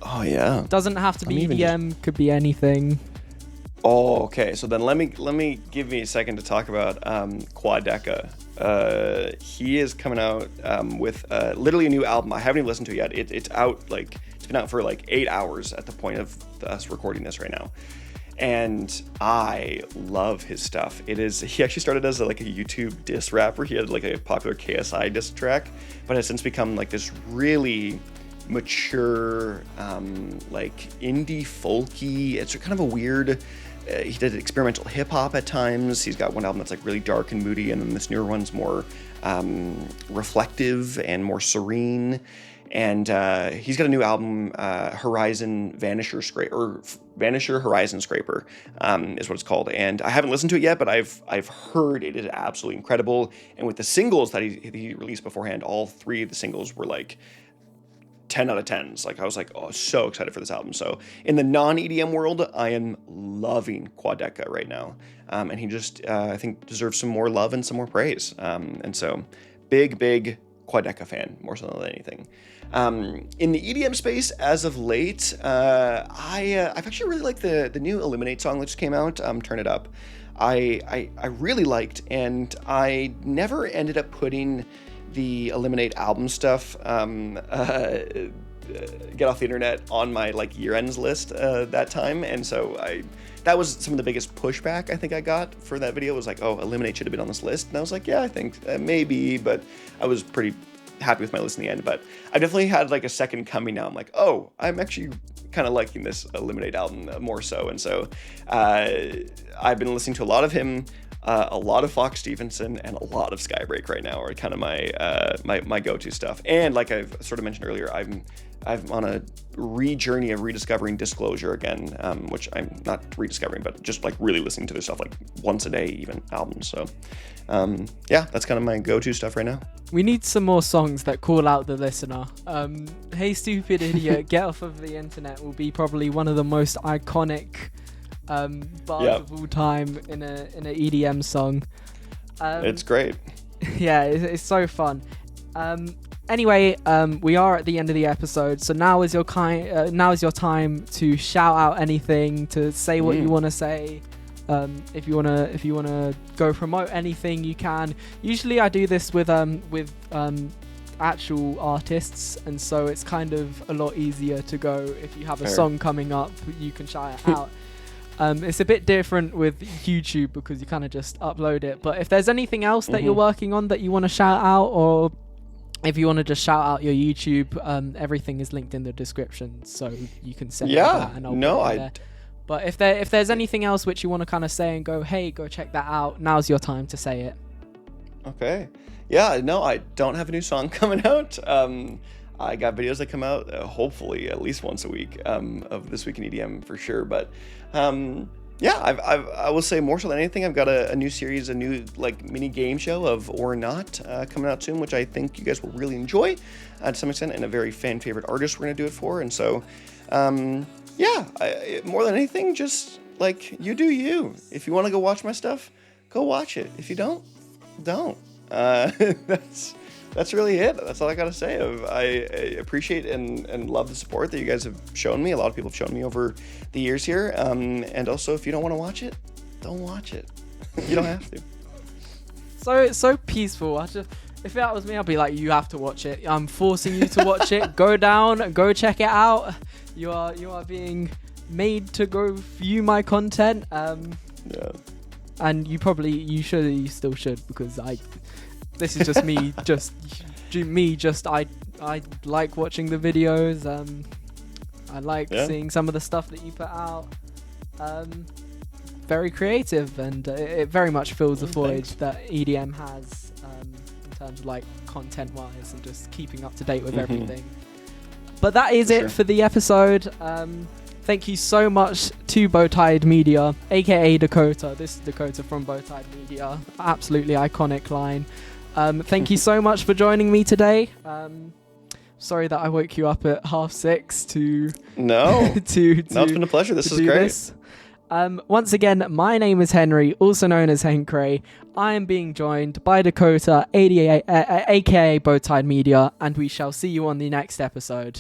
have to be EDM, could be anything. Oh, okay. So then let me give me a second to talk about Quadeca. He is coming out with literally a new album. I haven't even listened to it yet. It's out it's been out for 8 hours at the point of us recording this right now. And I love his stuff. He actually started as a YouTube diss rapper. He had a popular KSI diss track, but has since become this really mature, indie folky. It's kind of a weird. He did experimental hip hop at times. He's got one album that's really dark and moody, and then this newer one's more reflective and more serene. And he's got a new album, Vanisher Horizon Scraper, is what it's called. And I haven't listened to it yet, but I've heard it is absolutely incredible. And with the singles that he released beforehand, all 3 of the singles were 10 out of 10s. I was so excited for this album. So in the non-EDM world, I am loving Quadeca right now. And he just, I think, deserves some more love and some more praise. And so big Quadeca fan, more so than anything. In the EDM space, as of late, I've actually really liked the new Eliminate song that just came out, Turn It Up. I really liked, and I never ended up putting the Eliminate album stuff get off the internet on my year ends list that time, and so that was some of the biggest pushback I think I got for that video. Was Eliminate should have been on this list, and I was I think maybe, but I was pretty happy with my list in the end. But I definitely had a second coming now. I'm I'm actually kind of liking this Eliminate album more so, and so I've been listening to a lot of him. A lot of Fox Stevenson and a lot of Skybreak right now are kind of my go-to stuff. And like I've sort of mentioned earlier, I'm on a journey of rediscovering Disclosure again, which I'm not rediscovering, but just really listening to their stuff once a day, even albums. So that's kind of my go-to stuff right now. We need some more songs that call out the listener. Hey Stupid Idiot, Get Off of the Internet will be probably one of the most iconic bars of all time in a EDM song. It's great. Yeah, it's so fun. Anyway, we are at the end of the episode, so now is your time to shout out anything, to say what you want to say. If you wanna go promote anything, you can. Usually, I do this with actual artists, and so it's kind of a lot easier to go. If you have a song coming up, you can shout it out. It's a bit different with YouTube because you kind of just upload it. But if there's anything else that you're working on that you want to shout out, or if you want to just shout out your YouTube, everything is linked in the description, so you can send that and I'll put it there. But if there's anything else which you want to kind of say and go, hey, go check that out, now's your time to say it. Okay. Yeah, no, I don't have a new song coming out. I got videos that come out hopefully at least once a week of This Week in EDM for sure. But I will say more so than anything, I've got a new series, a new mini game show of Or Not coming out soon, which I think you guys will really enjoy to some extent, and a very fan favorite artist we're going to do it for. And so, more than anything, just you do you. If you want to go watch my stuff, go watch it. If you don't. That's really it. That's all I gotta say. I appreciate and love the support that you guys have shown me. A lot of people have shown me over the years here. And also, if you don't want to watch it, don't watch it. You don't have to. So it's so peaceful. If that was me, I'd be like, you have to watch it. I'm forcing you to watch it. Go down, go check it out. You are being made to go view my content. And you still should, because this is just me. I I like watching the videos. I like Yeah. seeing some of the stuff that you put out. Very creative, and it very much fills the void that EDM has in terms of like content-wise and just keeping up to date with everything. But that is it for the episode. Thank you so much to Bowtied Media, aka Dakota. This is Dakota from Bowtied Media. Absolutely iconic line. Thank you so much for joining me today. Sorry that I woke you up at 6:30 to... No. No, it's been a pleasure. This was great. Once again, my name is Henry, also known as Henkray. I am being joined by Dakota, aka Bowtied Media, and we shall see you on the next episode.